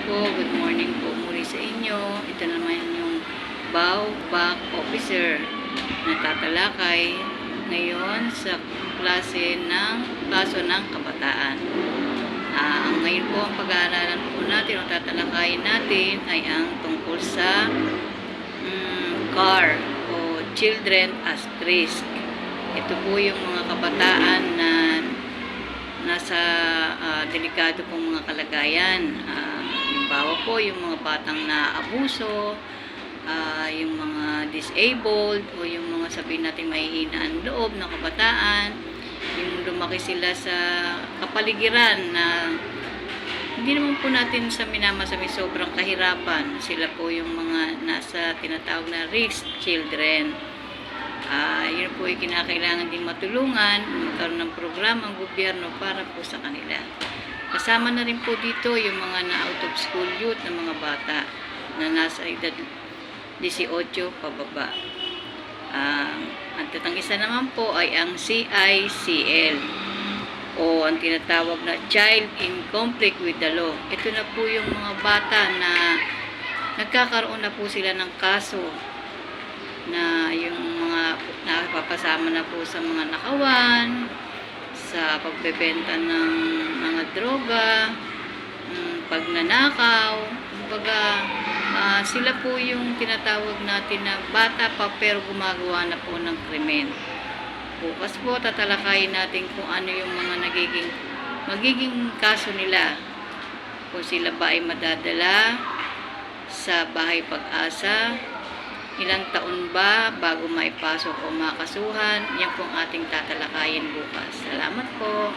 po, good morning po muli sa inyo. Ito naman yung back officer na tatalakay ngayon sa klase ng kaso ng kabataan. Ngayon po ang pag-aaralan po natin o tatalakayin natin ay ang tungkol sa CAR o Children at Risk. Ito po yung mga kabataan na nasa delikado pong mga kalagayan. Halimbawa po yung mga batang naabuso, yung mga disabled o yung mga sabihin natin mahihinaan loob ng kabataan, yung lumaki sila sa kapaligiran na hindi naman po natin sa minamasami sobrang kahirapan. Sila po yung mga nasa tinatawag na risk children. Yun po ay kinakailangan din matulungan, magkaroon ng programa ang gobyerno para po sa kanila. Kasama na rin po dito yung mga na-out of school youth na mga bata na nasa edad 18 pababa. At ang isa naman po ay ang CICL o ang tinatawag na Child in Conflict with the Law. Ito na po yung mga bata na nagkakaroon na po sila ng kaso na yung mga napapasama na po sa mga nakawan, sa pagbebenta ng mga droga, pagnanakaw. Kumbaga, sila po yung tinatawag natin na bata pa pero gumagawa na po ng krimen. Bukas po tatalakayin natin kung ano yung mga magiging kaso nila. Kung sila ba ay madadala sa Bahay Pag-asa, ilang taon ba bago maipasok o makasuhan. Yan po ang ating tatalakayin bukas. Salamat po.